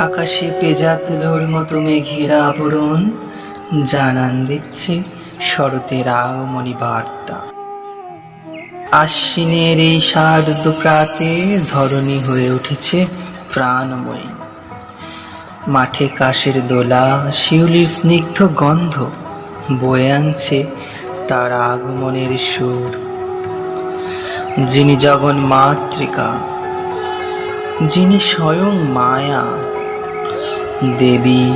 আকাশে পেঁজা তুলোর মতো মেঘের আবরণ জানান দিচ্ছে শরতের আগমনী বার্তা। আশ্বিনের এই শারদ প্রাতে ধরণী হয়ে উঠেছে প্রাণময়ী। মাঠে কাশের দোলা, শিউলির স্নিগ্ধ গন্ধ বয়ে আনছে তার আগমনের সুর। যিনি জগন মাতৃকা, যিনি স্বয়ং মায়া, দেবী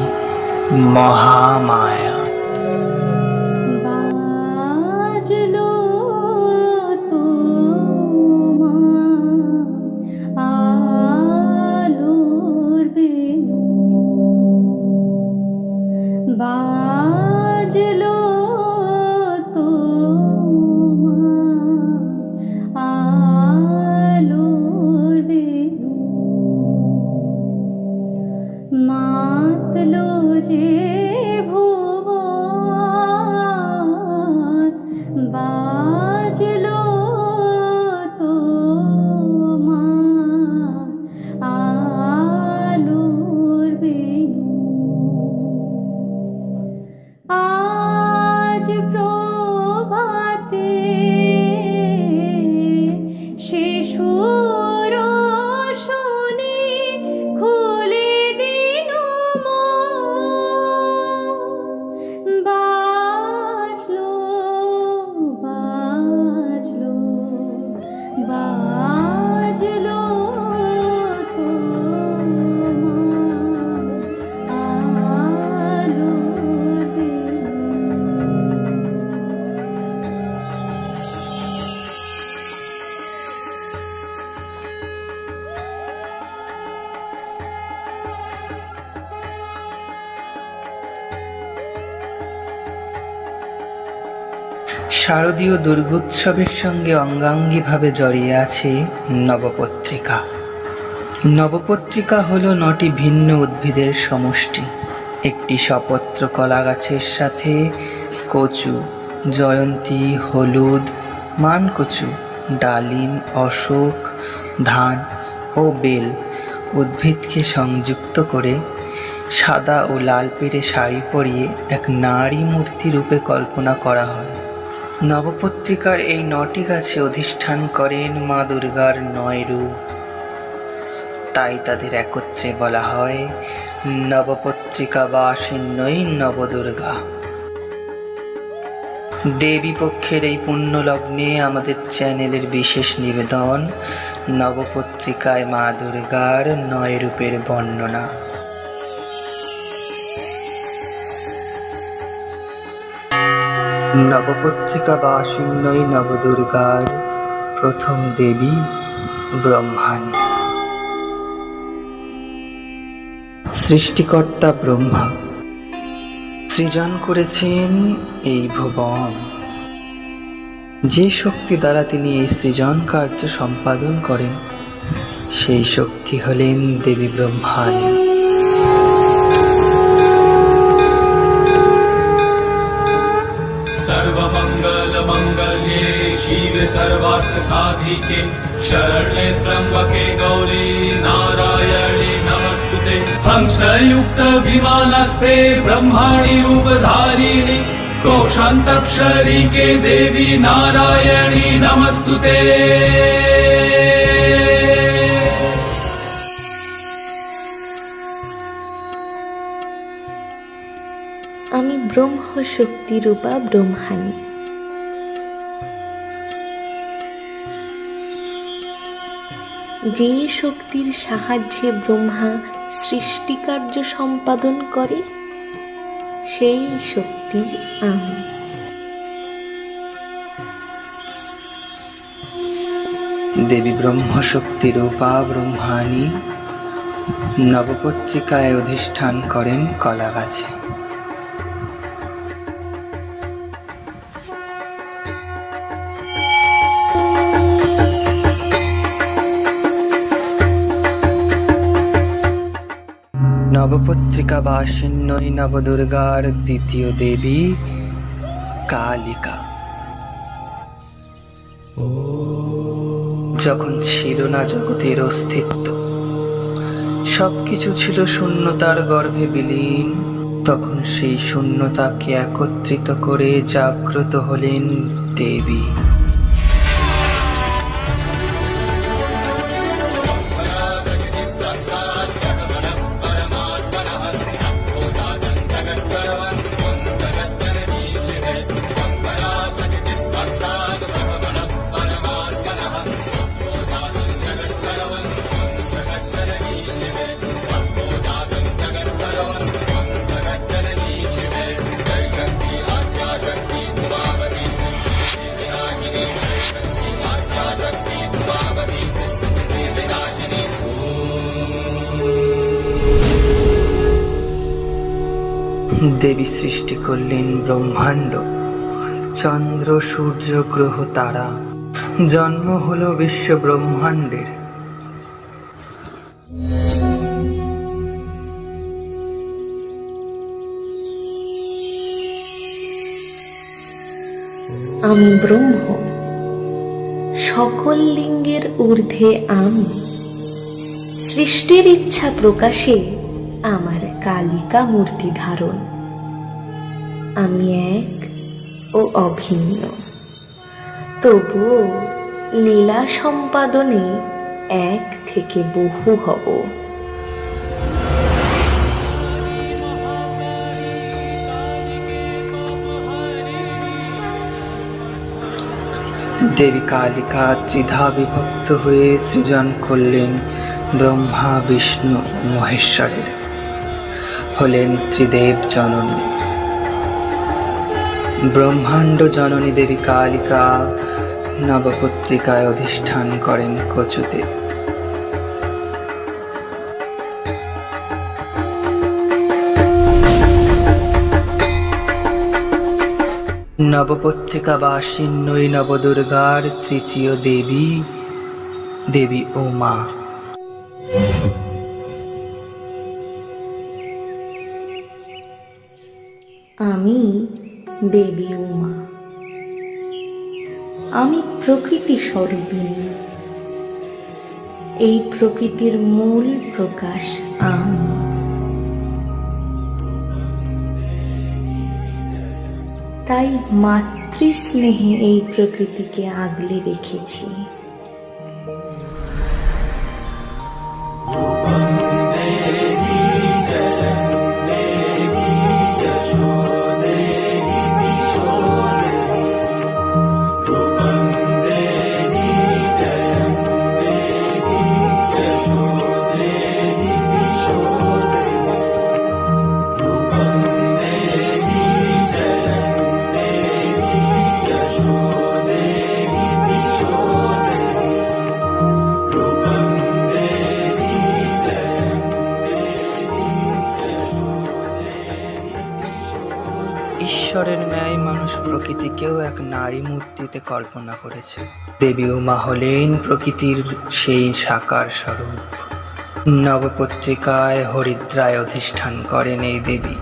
মহামায়া। বাজলো তোমার আলোর বেনু, বাজলো তোমার আলোর বেনু, মাতলো যে ভুবন, বাজলো তোমার আলোর বেনু। আজ প্রভাতে সে সুর শুনি খুলে দিন মন, বাজলো বাজলো বাজলো তোমার আলোর বেনু। শারদীয় দুর্গোৎসবের সঙ্গে অঙ্গাঙ্গিভাবে জড়িয়ে আছে নবপত্রিকা। নবপত্রিকা হলো 9টি ভিন্ন উদ্ভিদের সমষ্টি। একটি সপত্র কলা গাছের সাথে কচু, জয়ন্তী, হলুদ, মানকচু, ডালিম, অশোক, ধান ও বেল উদ্ভিদকে সংযুক্ত করে সাদা ও লাল পেড়ে শাড়ি পরিয়ে এক নারী মূর্তি রূপে কল্পনা করা হয়। নবপত্রিকার এই 9টি গাছে অধিষ্ঠান করেন মা দুর্গার 9 রূপ। তাই তাদের একত্রে বলা হয় নবপত্রিকা বাসিন্যই নবদুর্গা। দেবী পক্ষের এই পুণ্য লগ্নে আমাদের চ্যানেলের বিশেষ নিবেদন, নবপত্রিকায় মা দুর্গার 9 রূপের বর্ণনা। নবপত্রিকা বাসিন্যই নবদুর্গার প্রথম দেবী ব্রহ্মাণী। সৃষ্টিকর্তা ব্রহ্মা সৃজন করেছেন এই ভুবন। যে শক্তি দ্বারা তিনি এই সৃজন কার্য সম্পাদন করেন সেই শক্তি হলেন দেবী ব্রহ্মাণী। सर्वमंगल मंगल्ये शिवे सर्वार्थ साधिके शरण्ये त्र्यंबके गौरी नारायणी नमस्तुते। हंसयुक्त विमानस्ते ब्रह्माणि रूपधारिणि कोशान्तक्षरी के देवी नारायणी नमस्तुते। আমি ব্রহ্ম শক্তি রূপা ব্রহ্মাণী। যে শক্তির সাহায্যে ব্রহ্মা সৃষ্টিকার্য সম্পাদন করে সেই শক্তি আমি। দেবী ব্রহ্ম শক্তি রূপা ব্রহ্মাণী নবপত্রিকায় অধিষ্ঠান করেন কলা গাছে। নবপত্রিকা বাসিন্যই নবদুর্গার দ্বিতীয় দেবী কালিকা। যখন ছিল না জগতের অস্তিত্ব, সবকিছু ছিল শূন্যতার গর্ভে বিলীন। তখন সেই শূন্যতাকে একত্রিত করে জাগ্রত হলেন দেবী। দেবী সৃষ্টি করলেন ব্রহ্মাণ্ড, চন্দ্র, সূর্য, গ্রহ, তারা। জন্ম হলো বিশ্ব ব্রহ্মাণ্ডের। আমি ব্রহ্ম, সকল লিঙ্গের ঊর্ধ্বে আমি। সৃষ্টির ইচ্ছা প্রকাশে আমার কালিকা মূর্তি ধারণ। আমি এক ও অভিন্ন, তবুও লীলা সম্পাদনে এক থেকে বহু হব। দেবী কালিকা ত্রিধা বিভক্ত হয়ে সৃজন করলেন ব্রহ্মা, বিষ্ণু, মহেশ্বরের। হলেন ত্রিদেব জননী। ব্রহ্মাণ্ড জননী দেবী কালিকা নবপত্রিকায় অধিষ্ঠান করেন কচুতে। নবপত্রিকা বাসিন্নই নবদুর্গার তৃতীয় দেবী, দেবী উমা। আমি দেবী উমা। আমি প্রকৃতি স্বরূপিণী। এই প্রকৃতির মূল প্রকাশ আমি। তাই মাতৃস্নেহে এই প্রকৃতিকে আগলে রেখেছি। ঈশ্বরের ন্যায় মানুষ প্রকৃতিকেও এক নারী মূর্তিতে কল্পনা করেছে। দেবী উমা হলেন প্রকৃতির সেই সাকার স্বরূপ। নবপত্রিকায় হরিদ্রায় অধিষ্ঠান করেন এই দেবী।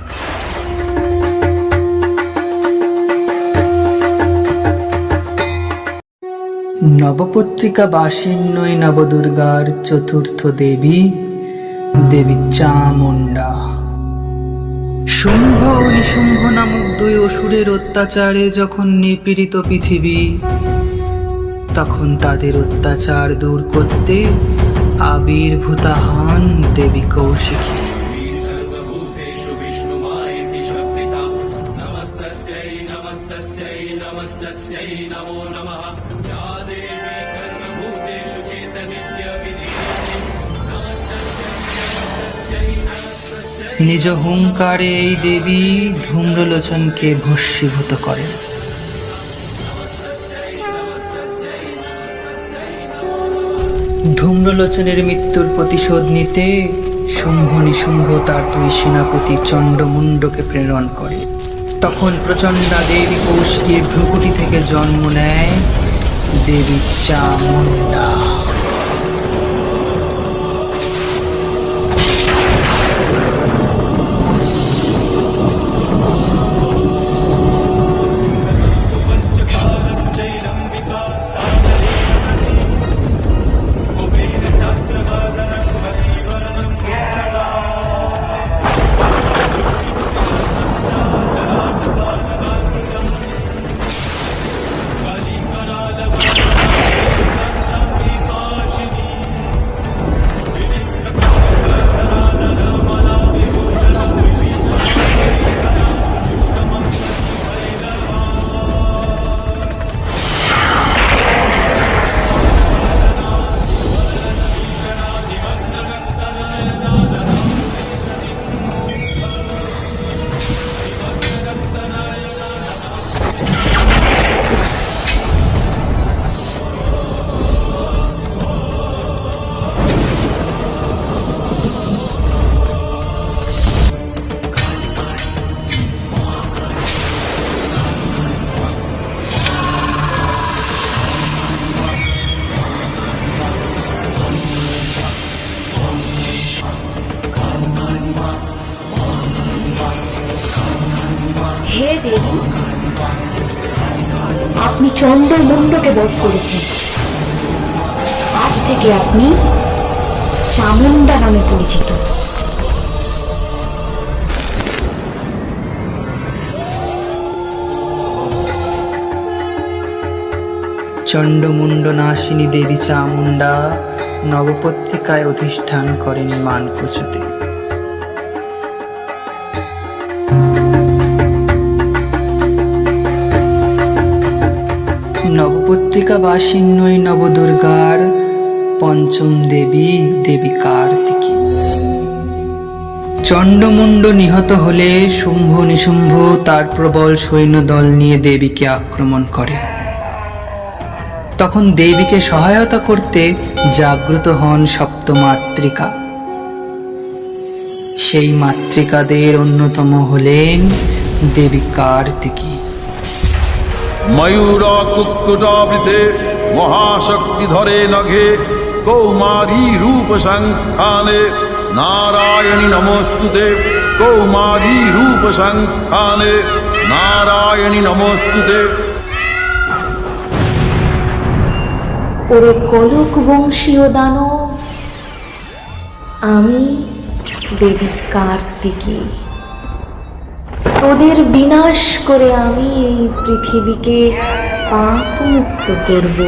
নবপত্রিকা বাসিন্নই নবদুর্গার চতুর্থ দেবী, দেবী চামুণ্ডা। শুম্ভ ও নিশুম্ভ নামক দুই অসুরের অত্যাচারে যখন নিপীড়িত পৃথিবী, তখন তাদের অত্যাচার দূর করতে আবির্ভূতা হন দেবী কৌশিকী। सर्वभूतेषु विष्णुमायेति शक्तिता नमस्तस्यै नमस्तस्यै नमस्तस्यै नमो नमः या देवी सर्वभूतेषु चेतनित्यविधीयते नमस्तस्यै नमस्तस्यै। নিজ হুঙ্কারে এই দেবী ধূম্রলোচনকে ভস্মীভূত করেন। ধূম্রলোচনের মৃত্যুর প্রতিশোধ নিতে শুম্ভ নিশুম্ভ তার দুই সেনাপতি চণ্ডমুণ্ডকে প্রেরণ করে। তখন প্রচণ্ডা দেবী কৌশিকীর ভ্রুকুটি থেকে জন্ম নেয় দেবী চামুণ্ডা। হে দেবী, আপনি চন্দ্রমুণ্ডকে বধ করেছেন। আজ থেকে আপনি চামুণ্ডা নামে পরিচিত। চণ্ডমুণ্ড নাশিনী দেবী চামুণ্ডা নবপত্রিকায় অধিষ্ঠান করেন মানকোচুতে। নবপত্রিকা বাসিন্নই নবদুর্গার পঞ্চম দেবী দেবী কার্তিকী। চণ্ডমুণ্ড নিহত হলে শুম্ভ নিশুম্ভ তার প্রবল সৈন্যদল নিয়ে দেবীকে আক্রমণ করে। তখন দেবীকে সহায়তা করতে জাগ্রত হন সপ্তমাতৃকা। সেই মাতৃকাদের অন্যতম হলেন দেবী কার্তিকী। ময়ূরা কুক্কুটাবৃতে মহাশক্তি ধরে নঘে কৌমারী রূপ সংস্থানে নারায়ণী নমস্তুতে। কৌমারী রূপ সংস্থানে নারায়ণী নমস্তুতে। ওরে কলক বংশীয় দানব, আমি দেবী কার্তিকী। তোদের বিনাশ করে আমি এই পৃথিবীকে পাপ মুক্ত করব।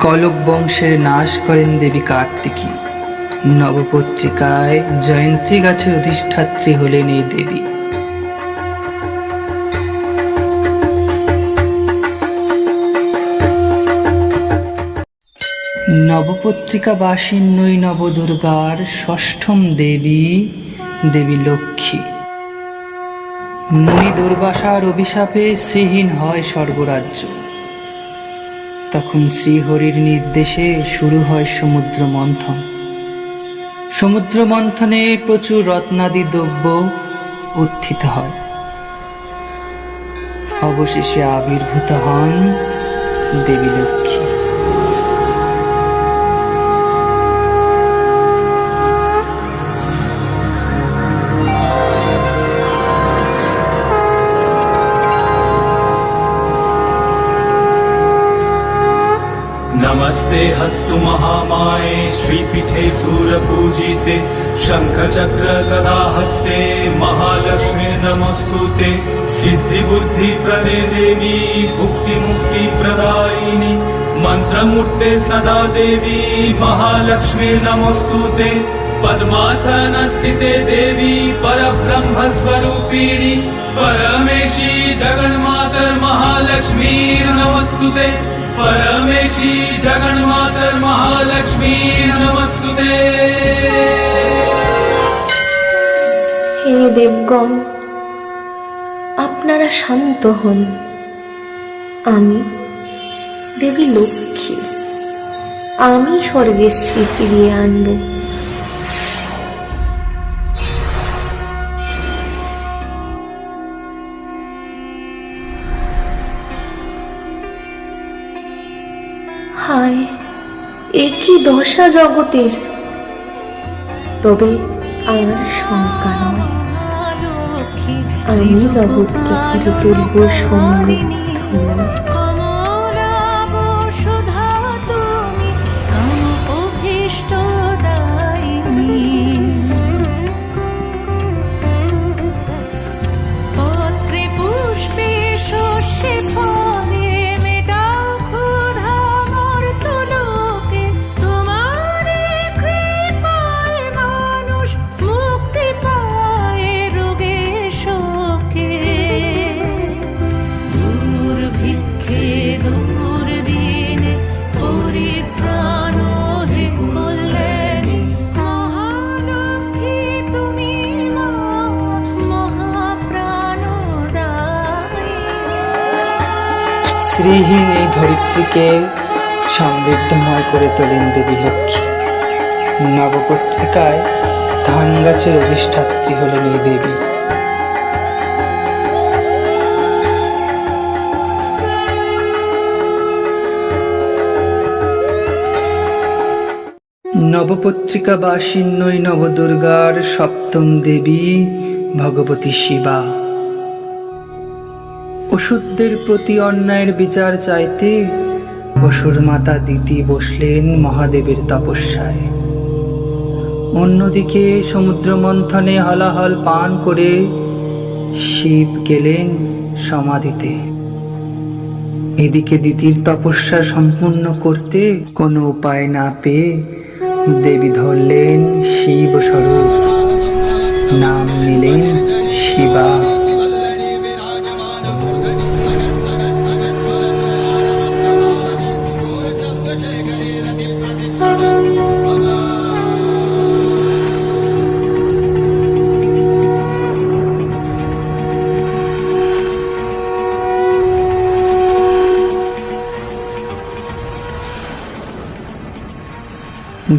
কলক বংশের নাশ করেন দেবী কার্তিকী। নবপত্রিকায় জয়ন্তী গাছের অধিষ্ঠাত্রী হলেন এই দেবী। নবপত্রিকা বাসিন্নই নবদুর্গার ষষ্ঠম দেবী দেবী লক্ষ্মী। মুনি দুর্বাসার অভিশাপে শ্রীহীন হয় স্বর্গরাজ্য। তখন শ্রীহরির নির্দেশে শুরু হয় সমুদ্র মন্থন। সমুদ্র মন্থনে প্রচুর রত্নাদি দ্রব্য উত্থিত হয়। অবশেষে আবির্ভূত হন দেবী লক্ষ্মী। नमस्ते हस्तु महामाये श्रीपीठे सूरपूजिते शंखचक्र गदा हस्ते महालक्ष्मी नमस्तुते। सिद्धि बुद्धि प्रदे देवी भुक्ति मुक्ति प्रदायिनी मंत्रमूर्ते सदा देवी महालक्ष्मी नमस्तुते। पद्मासन स्थिते देवी परब्रह्म स्वरूपिणी परमेशी जगन्मातर महालक्ष्मी नमस्तुते। परमेशी जगन्मातर महालक्ष्मी नमस्तुते। হে দেবগণ, আপনারা শান্ত হন। আমি দেবী লক্ষ্মী, আমি স্বর্গের শ্রী ফিরিয়ে আনব। হায়, একই দশা জগতের। তবে আর শঙ্কা নয়, আমি জগৎকে ঘিরে তুলব সমৃদ্ধ। শ্রীহীন এই ধরিত্রীকে সমৃদ্ধময় করে তোলেন দেবী লক্ষ্মী। নবপত্রিকায় ধান গাছের অধিষ্ঠাত্রী হলেন এই দেবী। নবপত্রিকা বাসিন্নই নবদুর্গার সপ্তম দেবী ভগবতী শিবা। অসুরদের প্রতি অন্যায়ের বিচার চাইতে অসুর মাতা দিতি বসলেন মহাদেবের তপস্যায়। অন্যদিকে সমুদ্র মন্থনে হলাহল পান করে শিব গেলেন সমাধিতে। এদিকে দিতির তপস্যা সম্পূর্ণ করতে কোনো উপায় না পেয়ে দেবী ধরলেন শিব স্বরূপ, নাম নিলেন শিবা।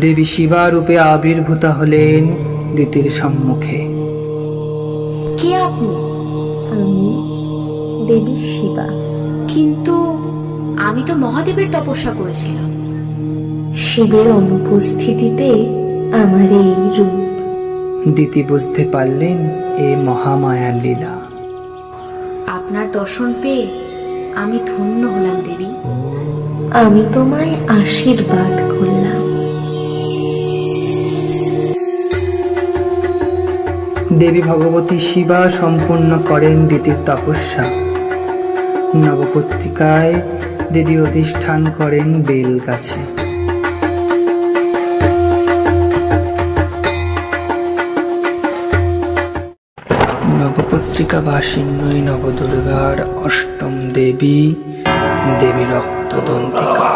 দেবী শিবা রূপে আবির্ভূত হলেন দিতির সম্মুখে। কে আপনি? আমি দেবী শিবা। কিন্তু আমি তো মহাদেবের তপস্যা করেছিলাম। শিবের অনুপস্থিতিতে আমার এই রূপ। দিতি বুঝতে পারলেন এ মহামায়ার লীলা। আপনার দর্শন পেয়ে আমি ধন্য হলাম দেবী। আমি তোমায় আশীর্বাদ করলাম। দেবী ভগবতী শিবা সম্পূর্ণ করেন দিতির তপস্যা। নবপত্রিকায় দেবী অধিষ্ঠান করেন বেল গাছে। নবপত্রিকা বাসিন্নই নবদুর্গার অষ্টম দেবী দেবী রক্তদন্তিকা।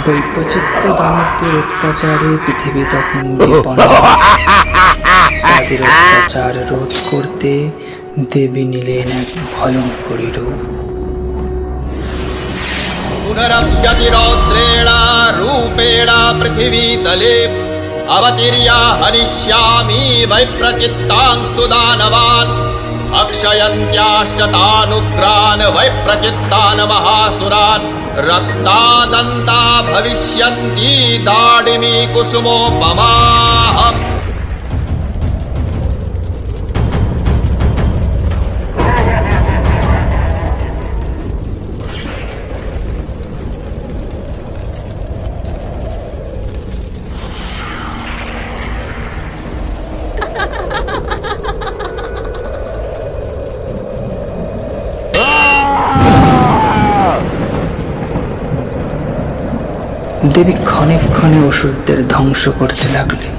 বৈপচিত্য দানবদের অত্যাচারে পৃথিবী তখন বিপন্ন। তাদের অত্যাচার রোধ করতে দেবী নিলেন এক ভয়ঙ্করী রূপ। पुनरप्यतिरौद्रेण रूपेण पृथिवीतले अवतीर्य हनिष्यामि वैप्रचित्तांस्तु दानवान् अक्षयन्त्याश्च तानुग्रान् वैप्रचित्तान् महासुरान् रक्तादन्ता भविष्यन्ति दाडिमी कुसुमोपमाः। দেবী ক্ষণে ক্ষণে অসুরদের ধ্বংস করতে লাগলেন।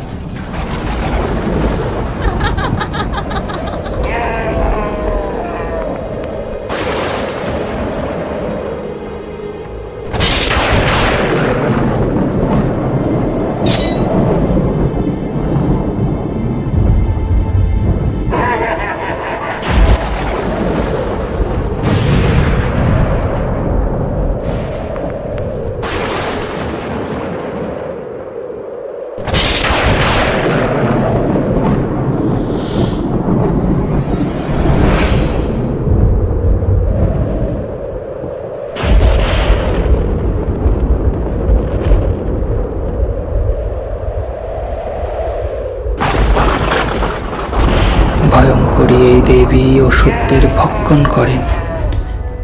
ভয়ঙ্করী এই দেবী অসুরদের ভক্ষণ করেন।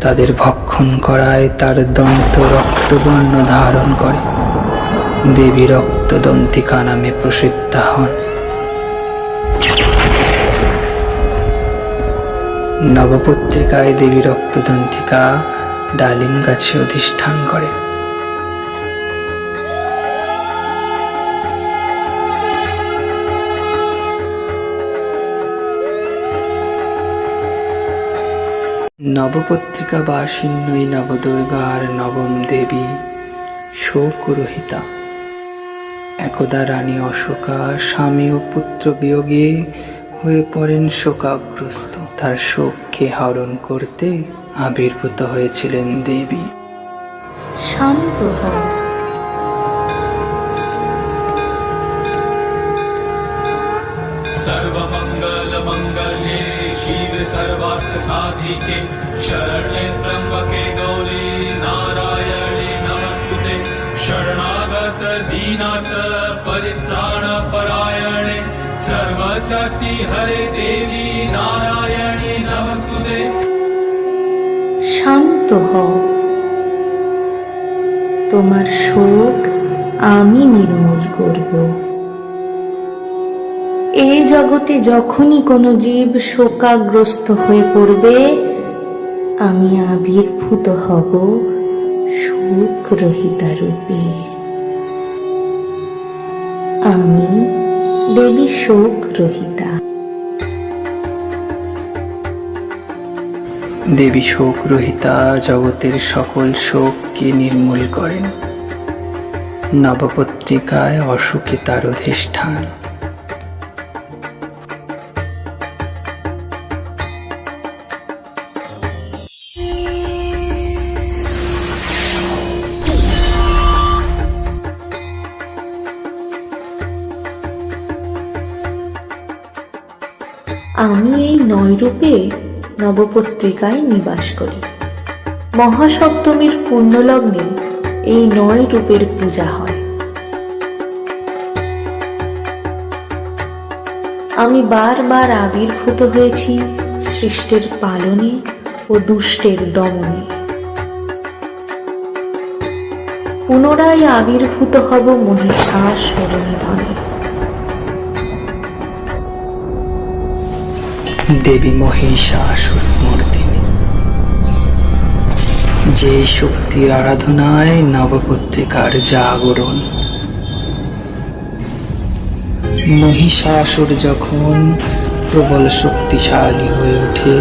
তাদের ভক্ষণ করায় তার দন্ত রক্তবর্ণ ধারণ করে। দেবী রক্তদন্তিকা নামে প্রসিদ্ধা হন। নবপত্রিকায় দেবী রক্তদন্তিকা ডালিম গাছে অধিষ্ঠান করে। নবপত্রিকা বাসিন্নই নবদুর্গার নবম দেবী শোকরহিতা। একদা রানী অশোকা স্বামী ও পুত্র বিয়োগে হয়ে পড়েন শোকাগ্রস্ত। তার শোককে হরণ করতে আবির্ভূত হয়েছিলেন দেবী। শান্ত হও। सर्वमंगल मंगल्ये शिव सर्वार्थ साधिके शरण्ये त्र्यंबके गौरी नारायणे नमस्तुते शरणागत दीनाथ परित्राण परायणे सर्वशक्ति हरे देवी नारायणे नमस्तुते। শান্ত হও। তোমার শোক আমি নির্মূল করব। এই জগতে যখনই কোনো জীব শোকাগ্রস্ত হয়ে পড়বে, আমি আবির্ভূত হব শোকরহিতা রূপে। আমি দেবী শোকরহিতা। দেবী শোকরহিতা জগতের সকল শোককে নির্মূল করেন। নবপত্রিকায় অশোকে তার অধিষ্ঠান। আমি এই 9 রূপে নবপত্রিকায় নিবাস করি। মহাসপ্তমীর পুণ্যলগ্নে এই 9 রূপের পূজা হয়। আমি বারবার আবির্ভূত হয়েছি সৃষ্টির পালনে ও দুষ্টের দমনে। পুনরায় আবির্ভূত হব মহিষাসুরনি ধনে। দেবী মহিষাসুর মর্দিনী, যে শক্তির আরাধনায় নবপত্রিকার জাগরণ। মহিষাসুর যখন প্রবল শক্তিশালী হয়ে ওঠে,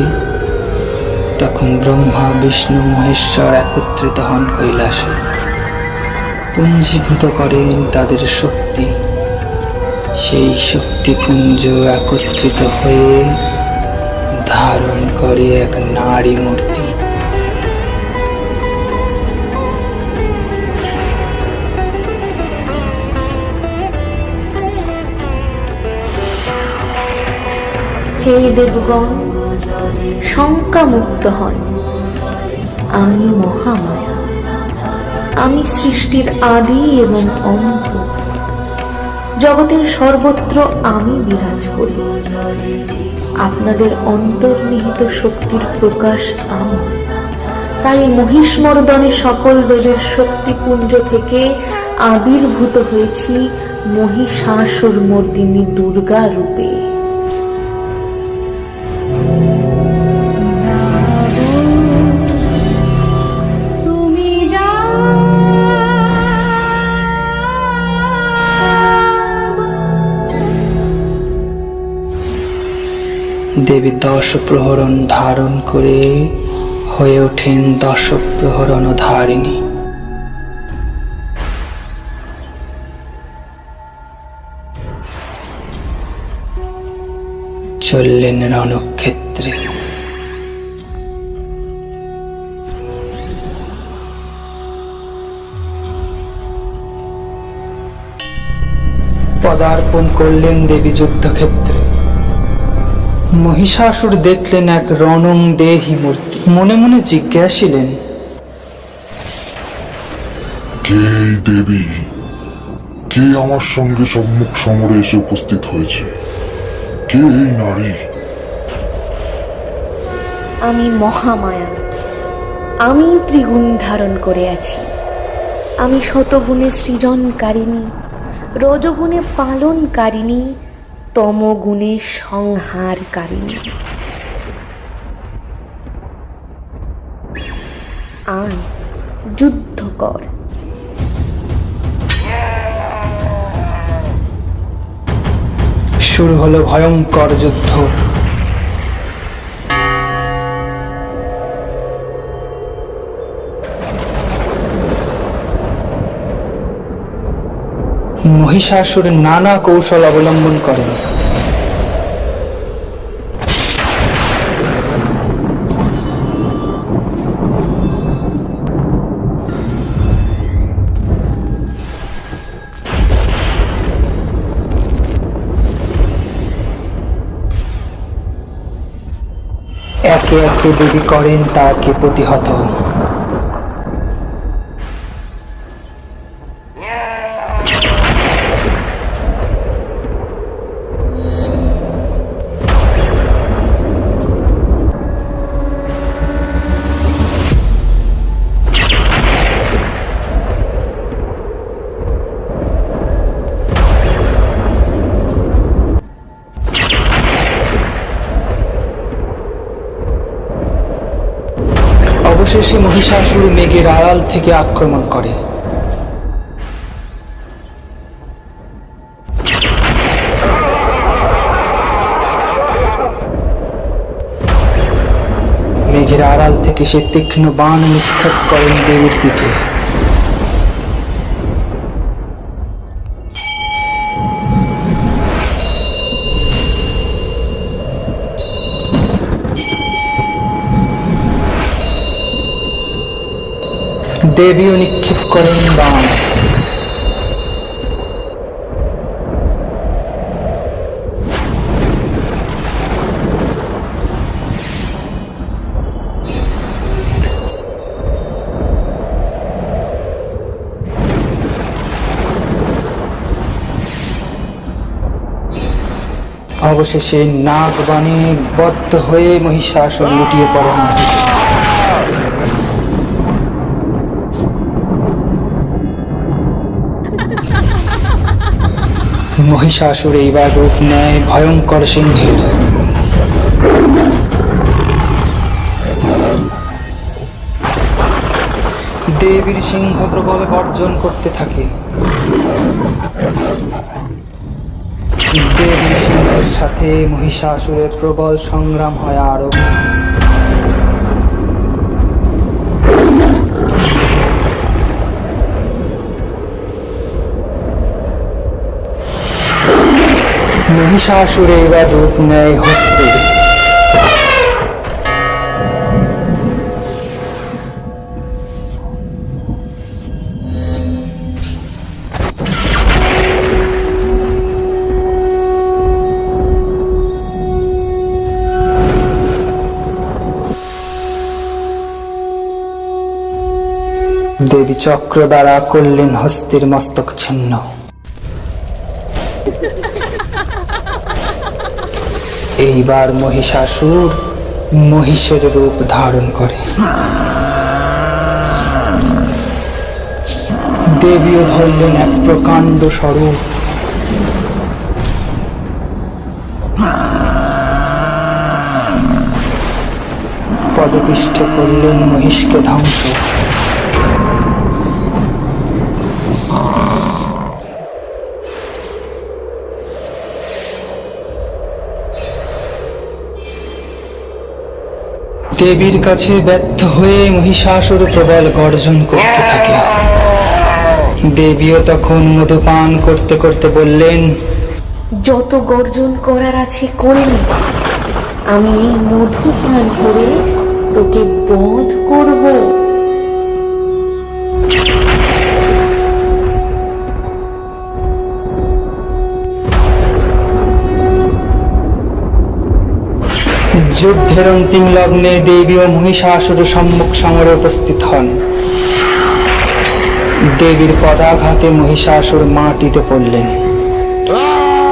তখন ব্রহ্মা বিষ্ণু মহেশ্বর একত্রিত হন কৈলাসে। পুঞ্জীভূত করেন তাদের শক্তি। সেই শক্তিপুঞ্জ একত্রিত হয়ে ধারণ করে এক নারী মূর্তি। হে দেবগণ, শঙ্কা মুক্ত হন। আমি মহামায়া। আমি সৃষ্টির আদি এবং অন্ত। জগতের সর্বত্র আমি বিরাজ করি। আপনাদের অন্তর্নিহিত শক্তির প্রকাশ আমি। তাই মহিষমর্দনে সকল দেবের শক্তিপুঞ্জ থেকে আবির্ভূত হয়েছি মহিষাসুর মর্দিনী দুর্গা রূপে। তুমি দেবী 10 প্রহরণ ধারণ করে হয়ে ওঠেন 10 প্রহরণ ধারিণী। চললেন রণক্ষেত্রে। পদার্পণ করলেন দেবী যুদ্ধক্ষেত্রে। মহিষাসুর দেখলেন এক রণং দেহী মূর্তি। মনে মনে জিজ্ঞাসিলেন, কে এই দেবী? কে আমার সঙ্গে সম্মুখ সমরে এসে উপস্থিত হয়েছে? কে এই নারী? আমি মহামায়া। আমি ত্রিগুণ ধারণ করে আছি। আমি শতগুণে সৃজনকারিণী, রজগুণে পালনকারিণী, তমগুণে সংহারকারিণী। আয়, যুদ্ধ কর। শুরু হলো ভয়ঙ্কর যুদ্ধ। মহিষাসুর নানা কৌশল অবলম্বন করেন। একে একে দেবী করেন তাকে প্রতিহত। অবশেষে মহিষাসুর মেঘের আড়াল থেকে আক্রমণ করে। মেঘের আড়াল থেকে সে তীক্ষ্ণ বাণ নিক্ষেপ করেন দেবীর দিকে। দেবীও নিক্ষেপ করেন বাণ। অবশেষে নাগবাণে বদ্ধ হয়ে মহিষাসুর লুটিয়ে পড়েন। মহিষাসুর এইবার রূপ নেয় ভয়ঙ্কর সিংহের। দেবীর সিংহ প্রবল গর্জন করতে থাকে। দেবীর সিংহের সাথে মহিষাসুরের প্রবল সংগ্রাম হয় আরো। মহিষাসুরে এবার রূপ নেয় হস্তির। দেবী চক্র দ্বারা করলেন হস্তির মস্তক ছিন্ন। এইবার মহিষাসুর মহিষের রূপ ধারণ করে। দেবীও ধরলেন এক প্রকাণ্ড স্বরূপ। পদপিষ্টে করলেন মহিষকে ধ্বংস। দেবীর কাছে ব্যর্থ হয়ে মহিষাসুর প্রবল গর্জন করতে থাকে। দেবীও তখন মধুপান করতে করতে বললেন, যত গর্জন করার আছে করে নে, আমি এই মধু পান করে তোকে বধ করব। যুদ্ধের অন্তিম লগ্নে দেবী ও মহিষাসুর সম্মুখ সমরে উপস্থিত হন। দেবীর পদাঘাতে মহিষাসুর মাটিতে পড়লেন।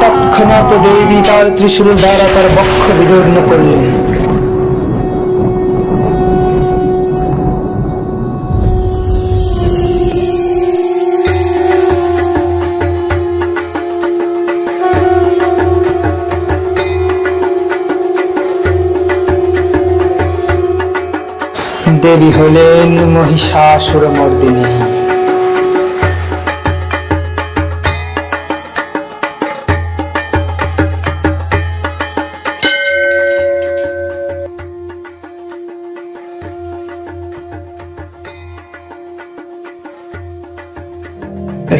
তৎক্ষণাৎ দেবী তার ত্রিশূল দ্বারা তার বক্ষ বিদীর্ণ করলেন। দেবী হলেন মহিষাসুর মর্দিনী।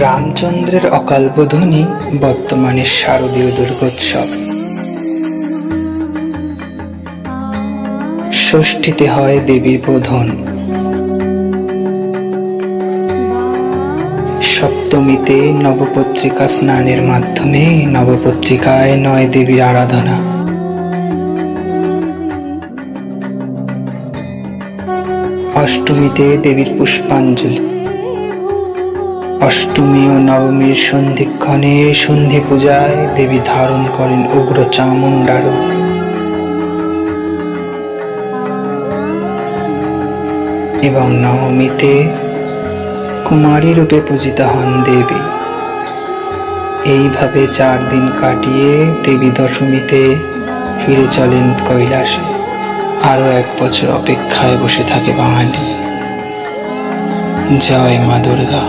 রামচন্দ্রের অকালবোধনী বর্তমানে শারদীয় দুর্গোৎসব। ষষ্ঠীতে হয় দেবীর বোধন, সপ্তমীতে নবপত্রিকা স্নানের মাধ্যমে নবপত্রিকায় নয় দেবীর আরাধনা। অষ্টমীতে দেবীর পুষ্পাঞ্জলি। অষ্টমী ও নবমীর সন্ধিক্ষণে সন্ধি পূজায় দেবী ধারণ করেন উগ্র চামুণ্ডা রূপ। এবং নবমীতে কুমারী রূপে পূজিতা হন দেবী। এইভাবে 4 দিন কাটিয়ে দেবী দশমীতে ফিরে চলেন কৈলাসে। আরো 1 বছর অপেক্ষায় বসে থাকে বাঙালি। জয় মা দুর্গা।